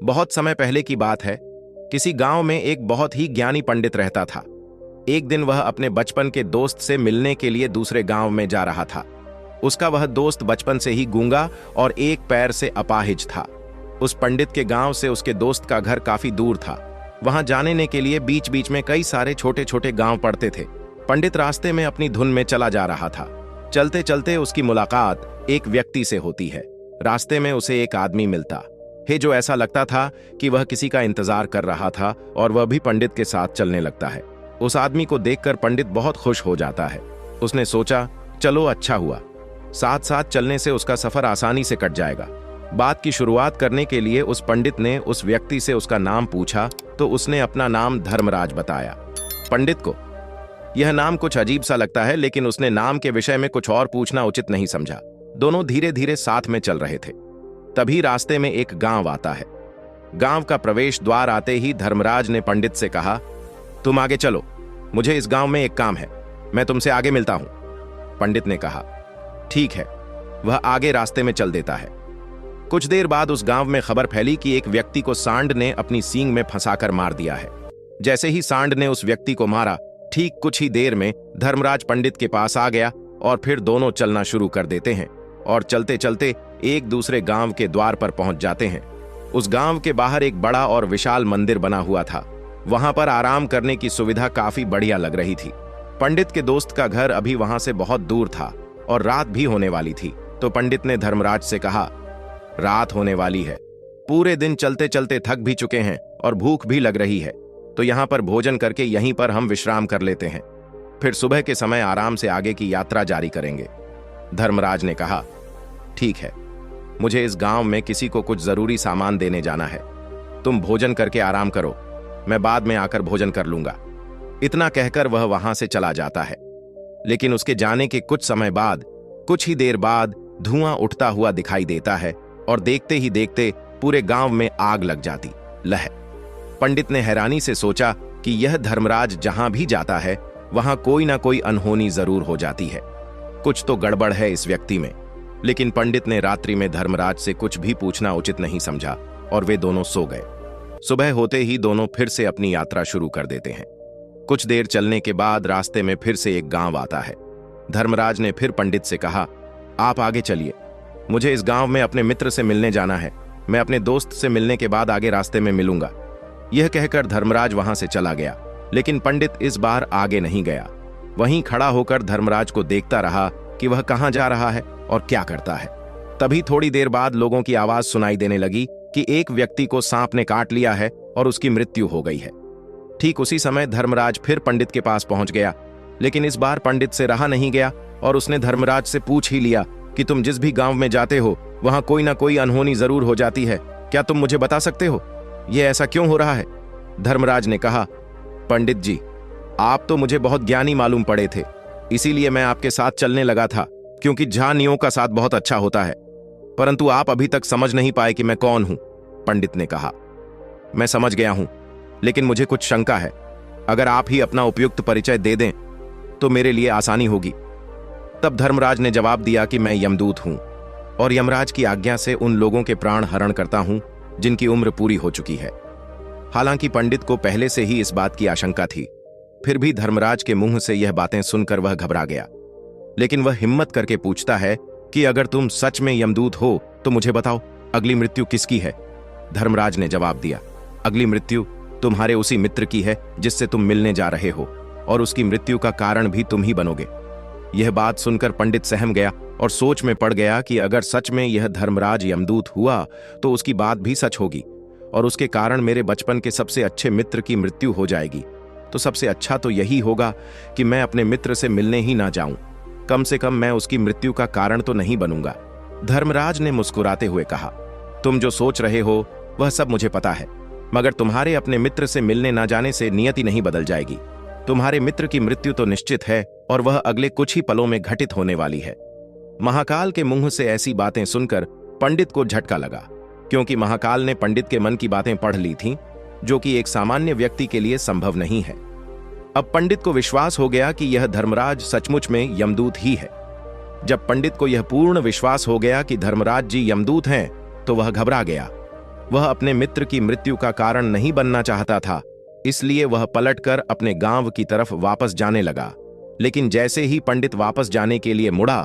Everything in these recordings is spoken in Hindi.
बहुत समय पहले की बात है। किसी गांव में एक बहुत ही ज्ञानी पंडित रहता था। एक दिन वह अपने बचपन के दोस्त से मिलने के लिए दूसरे गांव में जा रहा था। उसका वह दोस्त बचपन से ही गूंगा और एक पैर से अपाहिज था। उस पंडित के गांव से उसके दोस्त का घर काफी दूर था। वहां जाने के लिए बीच बीच में कई सारे छोटे छोटे गांव पड़ते थे। पंडित रास्ते में अपनी धुन में चला जा रहा था। चलते चलते उसकी मुलाकात एक व्यक्ति से होती है। रास्ते में उसे एक आदमी मिलता है जो ऐसा लगता था कि वह किसी का इंतजार कर रहा था और वह भी पंडित के साथ चलने लगता है। उस आदमी को देखकर पंडित बहुत खुश हो जाता है। उसने सोचा, चलो अच्छा हुआ, साथ साथ चलने से उसका सफर आसानी से कट जाएगा। बात की शुरुआत करने के लिए उस पंडित ने उस व्यक्ति से उसका नाम पूछा तो उसने अपना नाम धर्मराज बताया। पंडित को यह नाम कुछ अजीब सा लगता है, लेकिन उसने नाम के विषय में कुछ और पूछना उचित नहीं समझा। दोनों धीरे धीरे साथ में चल रहे थे। तभी रास्ते में एक गांव आता है। गांव का प्रवेश द्वार आते ही धर्मराज ने पंडित से कहा, तुम आगे चलो, मुझे इस गांव में एक काम है, मैं तुमसे आगे मिलता हूं। पंडित ने कहा, ठीक है। वह आगे रास्ते में चल देता है। कुछ देर बाद उस गांव में खबर फैली कि एक व्यक्ति को सांड ने अपनी सींग में फंसाकर मार दिया है। जैसे ही सांड ने उस व्यक्ति को मारा, ठीक कुछ ही देर में धर्मराज पंडित के पास आ गया और फिर दोनों चलना शुरू कर देते हैं और चलते चलते एक दूसरे गांव के द्वार पर पहुंच जाते हैं। उस गांव के बाहर एक बड़ा और विशाल मंदिर बना हुआ था। वहां पर आराम करने की सुविधा काफी बढ़िया लग रही थी। पंडित के दोस्त का घर अभी वहां से बहुत दूर था और रात भी होने वाली थी। तो पंडित ने धर्मराज से कहा, रात होने वाली है, पूरे दिन चलते चलते थक भी चुके हैं और भूख भी लग रही है, तो यहाँ पर भोजन करके यहीं पर हम विश्राम कर लेते हैं, फिर सुबह के समय आराम से आगे की यात्रा जारी करेंगे। धर्मराज ने कहा, ठीक है, मुझे इस गांव में किसी को कुछ जरूरी सामान देने जाना है, तुम भोजन करके आराम करो, मैं बाद में आकर भोजन कर लूंगा। इतना कहकर वह वहां से चला जाता है। लेकिन उसके जाने के कुछ समय बाद, कुछ ही देर बाद धुआं उठता हुआ दिखाई देता है और देखते ही देखते पूरे गांव में आग लग जाती लह। पंडित ने हैरानी से सोचा कि यह धर्मराज जहां भी जाता है वहां कोई ना कोई अनहोनी जरूर हो जाती है, कुछ तो गड़बड़ है इस व्यक्ति में। लेकिन पंडित ने रात्रि में धर्मराज से कुछ भी पूछना उचित नहीं समझा और वे दोनों सो गए। सुबह होते ही दोनों फिर से अपनी यात्रा शुरू कर देते हैं। कुछ देर चलने के बाद रास्ते में फिर से एक गांव आता है। धर्मराज ने फिर पंडित से कहा, आप आगे चलिए, मुझे इस गांव में अपने मित्र से मिलने जाना है, मैं अपने दोस्त से मिलने के बाद आगे रास्ते में मिलूंगा। यह कहकर धर्मराज वहां से चला गया। लेकिन पंडित इस बार आगे नहीं गया। वहीं खड़ा होकर धर्मराज को देखता रहा कि वह कहां जा रहा है और क्या करता है। तभी थोड़ी देर बाद लोगों की आवाज सुनाई देने लगी कि एक व्यक्ति को सांप ने काट लिया है और उसकी मृत्यु हो गई है। ठीक उसी समय धर्मराज फिर पंडित के पास पहुंच गया। लेकिन इस बार पंडित से रहा नहीं गया और उसने धर्मराज से पूछ ही लिया कि तुम जिस भी गांव में जाते हो वहां कोई ना कोई अनहोनी जरूर हो जाती है, क्या तुम मुझे बता सकते हो, यह ऐसा क्यों हो रहा है? धर्मराज ने कहा, पंडित जी, आप तो मुझे बहुत ज्ञानी मालूम पड़े थे, इसीलिए मैं आपके साथ चलने लगा था, क्योंकि ज्ञानियों का साथ बहुत अच्छा होता है। परंतु आप अभी तक समझ नहीं पाए कि मैं कौन हूं। पंडित ने कहा, मैं समझ गया हूं, लेकिन मुझे कुछ शंका है। अगर आप ही अपना उपयुक्त परिचय दे दें तो मेरे लिए आसानी होगी। तब धर्मराज ने जवाब दिया कि मैं यमदूत हूं और यमराज की आज्ञा से उन लोगों के प्राण हरण करता हूं जिनकी उम्र पूरी हो चुकी है। हालांकि पंडित को पहले से ही इस बात की आशंका थी, फिर भी धर्मराज के मुंह से यह बातें सुनकर वह घबरा गया। लेकिन वह हिम्मत करके पूछता है कि अगर तुम सच में यमदूत हो तो मुझे बताओ, अगली मृत्यु किसकी है? धर्मराज ने जवाब दिया, अगली मृत्यु तुम्हारे उसी मित्र की है जिससे तुम मिलने जा रहे हो, और उसकी मृत्यु का कारण भी तुम ही बनोगे। यह बात सुनकर पंडित सहम गया और सोच में पड़ गया कि अगर सच में यह धर्मराज यमदूत हुआ तो उसकी बात भी सच होगी और उसके कारण मेरे बचपन के सबसे अच्छे मित्र की मृत्यु हो जाएगी। तो सबसे अच्छा तो यही होगा कि मैं अपने मित्र से मिलने ही ना जाऊं, कम से कम मैं उसकी मृत्यु का कारण तो नहीं बनूंगा। धर्मराज ने मुस्कुराते हुए कहा, तुम जो सोच रहे हो वह सब मुझे पता है, मगर तुम्हारे अपने मित्र से मिलने ना जाने से नियति नहीं बदल जाएगी। तुम्हारे मित्र की मृत्यु तो निश्चित है और वह अगले कुछ ही पलों में घटित होने वाली है। महाकाल के मुंह से ऐसी बातें सुनकर पंडित को झटका लगा, क्योंकि महाकाल ने पंडित के मन की बातें पढ़ ली थीं, जो कि एक सामान्य व्यक्ति के लिए संभव नहीं है। अब पंडित को विश्वास हो गया कि यह धर्मराज सचमुच में यमदूत ही है। जब पंडित को यह पूर्ण विश्वास हो गया कि धर्मराज जी यमदूत हैं, तो वह घबरा गया वह अपने मित्र की मृत्यु का कारण नहीं बनना चाहता था, इसलिए वह पलटकर अपने गांव की तरफ वापस जाने लगा। लेकिन जैसे ही पंडित वापस जाने के लिए मुड़ा,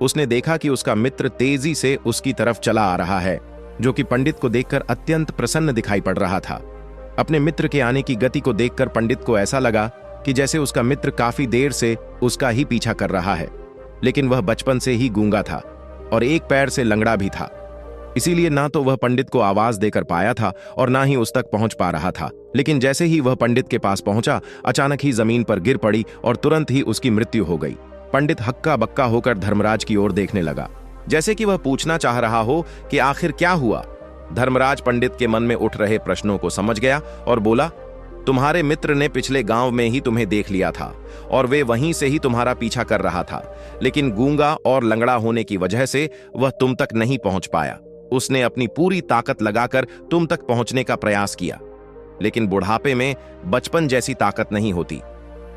उसने देखा कि उसका मित्र तेजी से उसकी तरफ चला आ रहा है, जो कि पंडित को देखकर अत्यंत प्रसन्न दिखाई पड़ रहा था। अपने मित्र के आने की गति को देखकर पंडित को ऐसा लगा कि जैसे उसका मित्र काफी देर से उसका ही पीछा कर रहा है। लेकिन वह बचपन से ही गूंगा था और एक पैर से लंगड़ा भी था, इसीलिए ना तो वह पंडित को आवाज देकर पाया था और ना ही उस तक पहुंच पा रहा था। लेकिन जैसे ही वह पंडित के पास पहुंचा, अचानक ही जमीन पर गिर पड़ी और तुरंत ही उसकी मृत्यु हो गई। पंडित हक्का बक्का होकर धर्मराज की ओर देखने लगा, जैसे कि वह पूछना चाह रहा हो कि आखिर क्या हुआ। धर्मराज पंडित के मन में उठ रहे प्रश्नों को समझ गया और बोला, तुम्हारे मित्र ने पिछले गांव में ही तुम्हें देख लिया था और वे वहीं से ही तुम्हारा पीछा कर रहा था, लेकिन गूंगा और लंगड़ा होने की वजह से वह तुम तक नहीं पहुंच पाया। उसने अपनी पूरी ताकत लगाकर तुम तक पहुंचने का प्रयास किया, लेकिन बुढ़ापे में बचपन जैसी ताकत नहीं होती,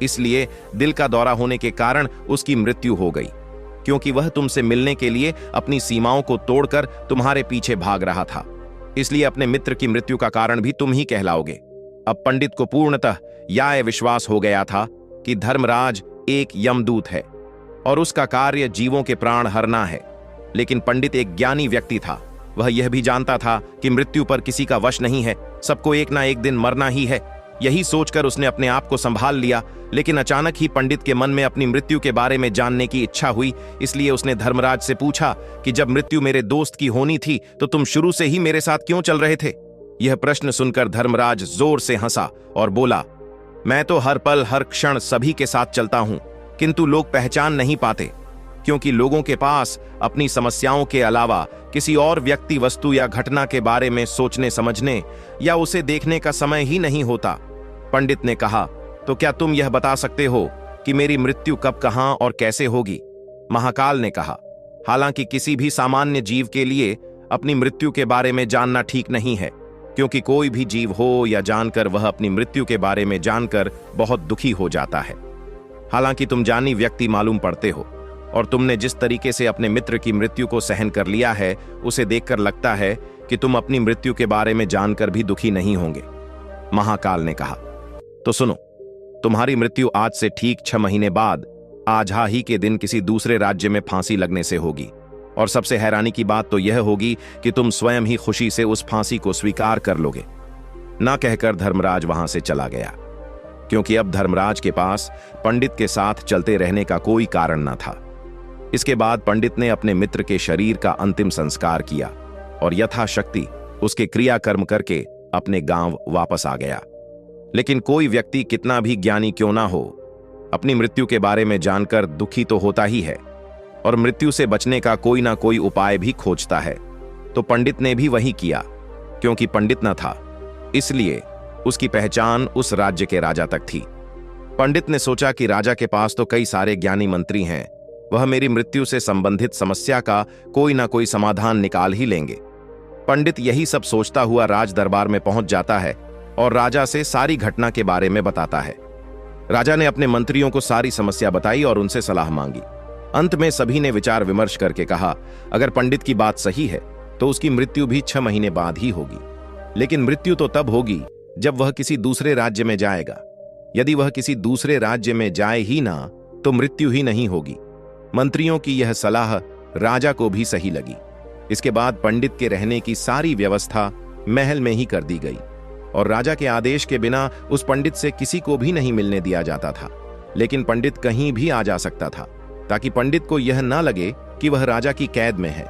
इसलिए दिल का दौरा होने के कारण उसकी मृत्यु हो गई, क्योंकि वह तुमसे मिलने के लिए अपनी सीमाओं को तोड़कर तुम्हारे पीछे भाग रहा था। इसलिए अपने मित्र की मृत्यु का कारण भी तुम ही कहलाओगे। अब पंडित को पूर्णतः यह विश्वास हो गया था कि धर्मराज एक यमदूत है और उसका कार्य जीवों के प्राण हरना है। लेकिन पंडित एक ज्ञानी व्यक्ति था, वह यह भी जानता था कि मृत्यु पर किसी का वश नहीं है, सबको एक ना एक दिन मरना ही है। यही सोचकर उसने अपने आप को संभाल लिया। लेकिन अचानक ही पंडित के मन में अपनी मृत्यु के बारे में जानने की इच्छा हुई, इसलिए उसने धर्मराज से पूछा कि जब मृत्यु मेरे दोस्त की होनी थी तो तुम शुरू से ही मेरे साथ क्यों चल रहे थे। यह प्रश्न सुनकर धर्मराज जोर से हंसा और बोला, मैं तो हर पल हर क्षण सभी के साथ चलता हूं, किंतु लोग पहचान नहीं पाते, क्योंकि लोगों के पास अपनी समस्याओं के अलावा किसी और व्यक्ति, वस्तु या घटना के बारे में सोचने समझने या उसे देखने का समय ही नहीं होता। पंडित ने कहा, तो क्या तुम यह बता सकते हो कि मेरी मृत्यु कब, कहां और कैसे होगी। महाकाल ने कहा, हालांकि किसी भी सामान्य जीव के लिए अपनी मृत्यु के बारे में जानना ठीक नहीं है, क्योंकि कोई भी जीव हो या जानकर वह अपनी मृत्यु के बारे में जानकर बहुत दुखी हो जाता है। हालांकि तुम जानी व्यक्ति मालूम पड़ते हो और तुमने जिस तरीके से अपने मित्र की मृत्यु को सहन कर लिया है, उसे देखकर लगता है कि तुम अपनी मृत्यु के बारे में जानकर भी दुखी नहीं होंगे। महाकाल ने कहा, तो सुनो, तुम्हारी मृत्यु आज से ठीक 6 महीने बाद आज ही के दिन किसी दूसरे राज्य में फांसी लगने से होगी। और सबसे हैरानी की बात तो यह होगी कि तुम स्वयं ही खुशी से उस फांसी को स्वीकार कर लोगे। ना कहकर धर्मराज वहां से चला गया, क्योंकि अब धर्मराज के पास पंडित के साथ चलते रहने का कोई कारण न था। इसके बाद पंडित ने अपने मित्र के शरीर का अंतिम संस्कार किया और यथाशक्ति उसके क्रियाकर्म करके अपने गांव वापस आ गया। लेकिन कोई व्यक्ति कितना भी ज्ञानी क्यों ना हो, अपनी मृत्यु के बारे में जानकर दुखी तो होता ही है और मृत्यु से बचने का कोई ना कोई उपाय भी खोजता है। तो पंडित ने भी वही किया। क्योंकि पंडित न था, इसलिए उसकी पहचान उस राज्य के राजा तक थी। पंडित ने सोचा कि राजा के पास तो कई सारे ज्ञानी मंत्री हैं, वह मेरी मृत्यु से संबंधित समस्या का कोई ना कोई समाधान निकाल ही लेंगे। पंडित यही सब सोचता हुआ राज दरबार में पहुंच जाता है और राजा से सारी घटना के बारे में बताता है। राजा ने अपने मंत्रियों को सारी समस्या बताई और उनसे सलाह मांगी। अंत में सभी ने विचार विमर्श करके कहा, अगर पंडित की बात सही है तो उसकी मृत्यु भी 6 महीने बाद ही होगी। लेकिन मृत्यु तो तब होगी जब वह किसी दूसरे राज्य में जाएगा। यदि वह किसी दूसरे राज्य में जाए ही ना तो मृत्यु ही नहीं होगी। मंत्रियों की यह सलाह राजा को भी सही लगी। इसके बाद पंडित के रहने की सारी व्यवस्था महल में ही कर दी गई और राजा के आदेश के बिना उस पंडित से किसी को भी नहीं मिलने दिया जाता था। लेकिन पंडित कहीं भी आ जा सकता था, ताकि पंडित को यह ना लगे कि वह राजा की कैद में है।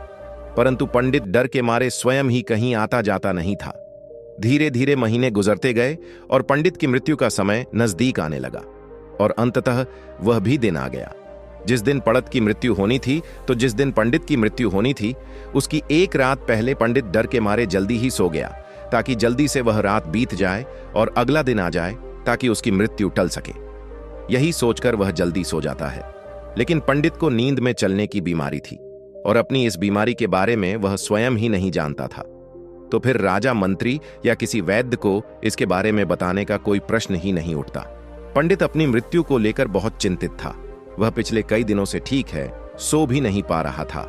परंतु पंडित डर के मारे स्वयं ही कहीं आता जाता नहीं था। धीरे धीरे महीने गुजरते गए और पंडित की मृत्यु का समय नजदीक आने लगा और अंततः वह भी दिन आ गया जिस दिन पड़त की मृत्यु होनी थी। तो जिस दिन पंडित की मृत्यु होनी थी उसकी एक रात पहले पंडित डर के मारे जल्दी ही सो गया, ताकि जल्दी से वह रात बीत जाए और अगला दिन आ जाए, ताकि उसकी मृत्यु टल सके। यही सोचकर वह जल्दी सो जाता है। लेकिन पंडित को नींद में चलने की बीमारी थी और अपनी इस बीमारी के बारे में वह स्वयं ही नहीं जानता था। तो फिर राजा, मंत्री या किसी वैद्य को इसके बारे में बताने का कोई प्रश्न ही नहीं उठता। पंडित अपनी मृत्यु को लेकर बहुत चिंतित था। वह पिछले कई दिनों से ठीक है, सो भी नहीं पा रहा था।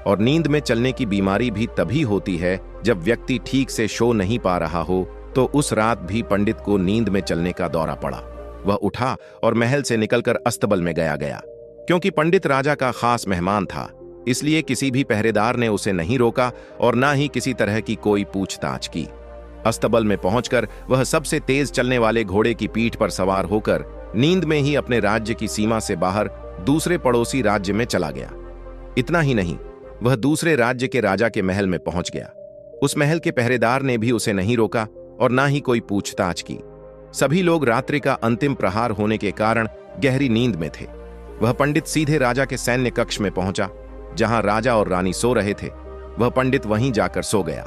और नींद में चलने की बीमारी भी तभी होती है जब व्यक्ति ठीक से सो नहीं पा रहा हो। तो उस रात भी पंडित को नींद में चलने का दौरा पड़ा। वह उठा और महल से निकलकर अस्तबल में गया। क्योंकि पंडित राजा का खास मेहमान था, इसलिए किसी भी पहरेदार ने उसे नहीं रोका और ना ही किसी तरह की कोई पूछताछ की। अस्तबल में पहुंचकर वह सबसे तेज चलने वाले घोड़े की पीठ पर सवार होकर नींद में ही अपने राज्य की सीमा से बाहर दूसरे पड़ोसी राज्य में चला गया। इतना ही नहीं, वह दूसरे राज्य के राजा के महल में पहुंच गया। उस महल के पहरेदार ने भी उसे नहीं रोका और ना ही कोई पूछताछ की। सभी लोग रात्रि का अंतिम प्रहार होने के कारण गहरी नींद में थे। वह पंडित सीधे राजा के सैन्य कक्ष में पहुंचा, जहां राजा और रानी सो रहे थे। वह पंडित वहीं जाकर सो गया।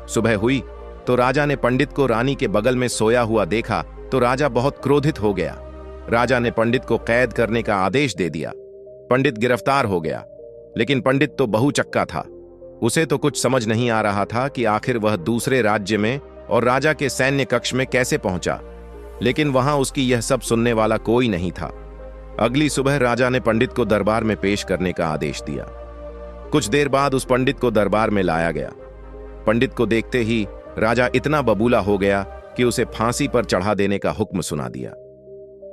सुबह हुई तो राजा ने पंडित को रानी के बगल में सोया हुआ देखा तो राजा बहुत क्रोधित हो गया। राजा ने पंडित को कैद करने का आदेश दे दिया। पंडित गिरफ्तार हो गया, लेकिन पंडित तो बहुचक्का था। उसे तो कुछ समझ नहीं आ रहा था कि आखिर वह दूसरे राज्य में और राजा के सैन्य कक्ष में कैसे पहुंचा। लेकिन वहां उसकी यह सब सुनने वाला कोई नहीं था। अगली सुबह राजा ने पंडित को दरबार में पेश करने का आदेश दिया। कुछ देर बाद उस पंडित को दरबार में लाया गया। पंडित को देखते ही राजा इतना बबूला हो गया कि उसे फांसी पर चढ़ा देने का हुक्म सुना दिया।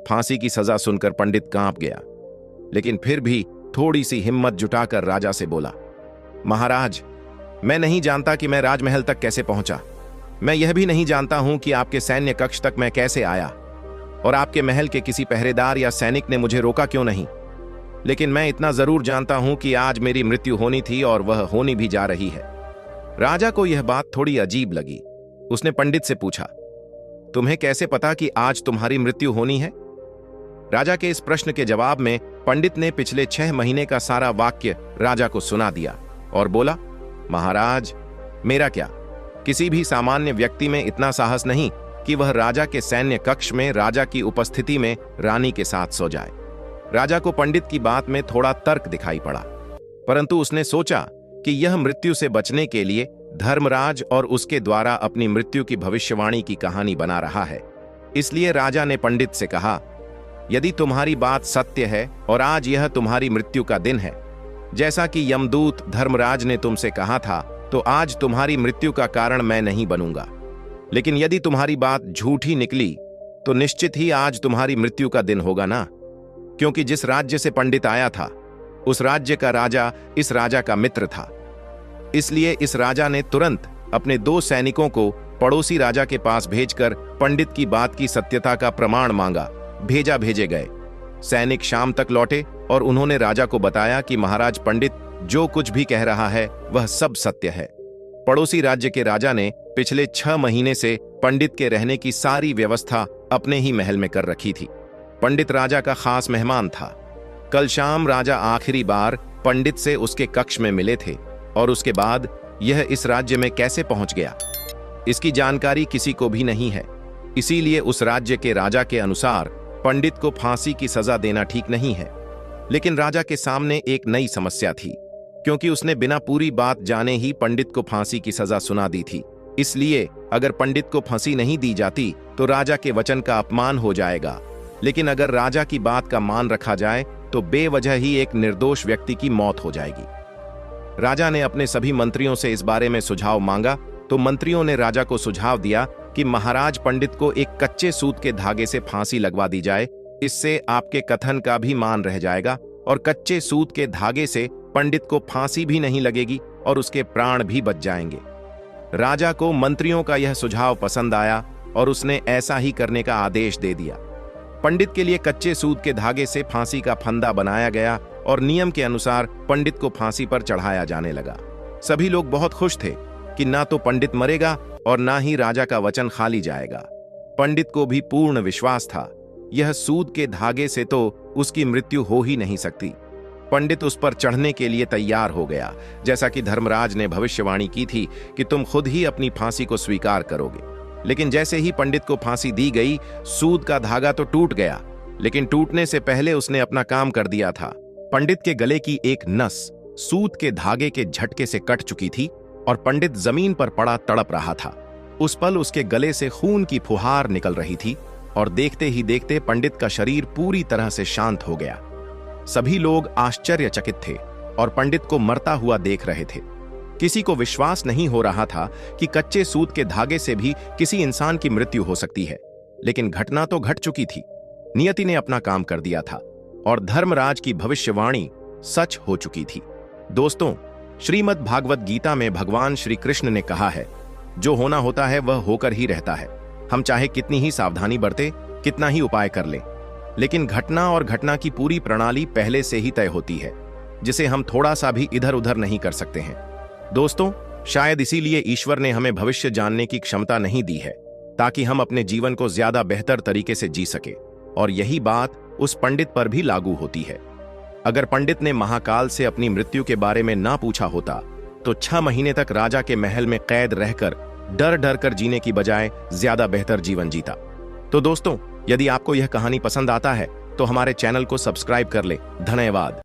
फांसी की सजा सुनकर पंडित कांप गया, लेकिन फिर भी थोड़ी सी हिम्मत जुटाकर राजा से बोला, महाराज, मैं नहीं जानता कि मैं राजमहल तक कैसे पहुंचा। मैं यह भी नहीं जानता हूं कि आपके सैन्य कक्ष तक मैं कैसे आया और आपके महल के किसी पहरेदार या सैनिक ने मुझे रोका क्यों नहीं। लेकिन मैं इतना जरूर जानता हूं कि आज मेरी मृत्यु होनी थी और वह होनी भी जा रही है। राजा को यह बात थोड़ी अजीब लगी। उसने पंडित से पूछा, तुम्हें कैसे पता कि आज तुम्हारी मृत्यु होनी है? राजा के इस प्रश्न के जवाब में पंडित ने पिछले 6 महीने का सारा वाक्य राजा को सुना दिया और बोला, महाराज, मेरा क्या, किसी भी सामान्य व्यक्ति में इतना साहस नहीं कि वह राजा के सैन्य कक्ष में राजा की उपस्थिति में रानी के साथ सो जाए। राजा को पंडित की बात में थोड़ा तर्क दिखाई पड़ा, परंतु उसने सोचा कि यह मृत्यु से बचने के लिए धर्मराज और उसके द्वारा अपनी मृत्यु की भविष्यवाणी की कहानी बना रहा है। इसलिए राजा ने पंडित से कहा, यदि तुम्हारी बात सत्य है और आज यह तुम्हारी मृत्यु का दिन है, जैसा कि यमदूत धर्मराज ने तुमसे कहा था, तो आज तुम्हारी मृत्यु का कारण मैं नहीं बनूंगा। लेकिन यदि तुम्हारी बात झूठी निकली तो निश्चित ही आज तुम्हारी मृत्यु का दिन होगा ना, क्योंकि जिस राज्य से पंडित आया था उस राज्य का राजा इस राजा का मित्र था। इसलिए इस राजा ने तुरंत अपने 2 सैनिकों को पड़ोसी राजा के पास भेजकर पंडित की बात की सत्यता का प्रमाण मांगा। भेजे गए सैनिक शाम तक लौटे और उन्होंने राजा को बताया कि महाराज, पंडित जो कुछ भी कह रहा है वह सब सत्य है। पड़ोसी राज्य के राजा ने पिछले 6 महीने से पंडित के रहने की सारी व्यवस्था अपने ही महल में कर रखी थी। पंडित राजा का खास मेहमान था। कल शाम राजा आखिरी बार पंडित से उसके कक्ष में मिले थे और उसके बाद यह इस राज्य में कैसे पहुंच गया, इसकी जानकारी किसी को भी नहीं है। इसीलिए उस राज्य के राजा के अनुसार पंडित को फांसी की सजा देना ठीक नहीं है। लेकिन राजा के सामने एक नई समस्या थी, क्योंकि उसने बिना पूरी बात जाने ही पंडित को फांसी की सजा सुना दी थी। इसलिए अगर पंडित को फांसी नहीं दी जाती तो राजा के वचन का अपमान हो जाएगा। लेकिन अगर राजा की बात का मान रखा जाए तो बेवजह ही एक निर्दोष व्यक्ति की मौत हो जाएगी। राजा ने अपने सभी मंत्रियों से इस बारे में सुझाव मांगा तो मंत्रियों ने राजा को सुझाव दिया कि महाराज, पंडित को एक कच्चे सूत के धागे से फांसी लगवा दी जाए। इससे आपके कथन का भी मान रह जाएगा और कच्चे सूत के धागे से पंडित को फांसी भी नहीं लगेगी और उसके प्राण भी बच जाएंगे। राजा को मंत्रियों का यह सुझाव पसंद आया और उसने ऐसा ही करने का आदेश दे दिया। पंडित के लिए कच्चे सूत के धागे से फांसी का फंदा बनाया गया और नियम के अनुसार पंडित को फांसी पर चढ़ाया जाने लगा। सभी लोग बहुत खुश थे कि ना तो पंडित मरेगा और ना ही राजा का वचन खाली जाएगा। पंडित को भी पूर्ण विश्वास था, यह सूत के धागे से तो उसकी मृत्यु हो ही नहीं सकती। पंडित उस पर चढ़ने के लिए तैयार हो गया, जैसा कि धर्मराज ने भविष्यवाणी की थी कि तुम खुद ही अपनी फांसी को स्वीकार करोगे। लेकिन जैसे ही पंडित को फांसी दी गई, सूत का धागा तो टूट गया, लेकिन टूटने से पहले उसने अपना काम कर दिया था। पंडित के गले की एक नस सूत के धागे के झटके से कट चुकी थी और पंडित जमीन पर पड़ा तड़प रहा था। उस पल उसके गले से खून की फुहार निकल रही थी और देखते ही देखते पंडित का शरीर पूरी तरह से शांत हो गया। सभी लोग आश्चर्यचकित थे और पंडित को मरता हुआ देख रहे थे। किसी को विश्वास नहीं हो रहा था कि कच्चे सूत के धागे से भी किसी इंसान की मृत्यु हो सकती है, लेकिन घटना तो घट चुकी थी। नियति ने अपना काम कर दिया था और धर्मराज की भविष्यवाणी सच हो चुकी थी। दोस्तों, श्रीमद् भागवत गीता में भगवान श्री कृष्ण ने कहा है, जो होना होता है वह होकर ही रहता है। हम चाहे कितनी ही सावधानी बरते, कितना ही उपाय कर लें, लेकिन घटना और घटना की पूरी प्रणाली पहले से ही तय होती है, जिसे हम थोड़ा सा भी इधर उधर नहीं कर सकते हैं। दोस्तों, शायद इसीलिए ईश्वर ने हमें भविष्य जानने की क्षमता नहीं दी है, ताकि हम अपने जीवन को ज्यादा बेहतर तरीके से जी सके। और यही बात उस पंडित पर भी लागू होती है। अगर पंडित ने महाकाल से अपनी मृत्यु के बारे में ना पूछा होता, तो 6 महीने तक राजा के महल में कैद रहकर डर डर कर जीने की बजाय ज्यादा बेहतर जीवन जीता। तो दोस्तों, यदि आपको यह कहानी पसंद आता है तो हमारे चैनल को सब्सक्राइब कर ले। धन्यवाद।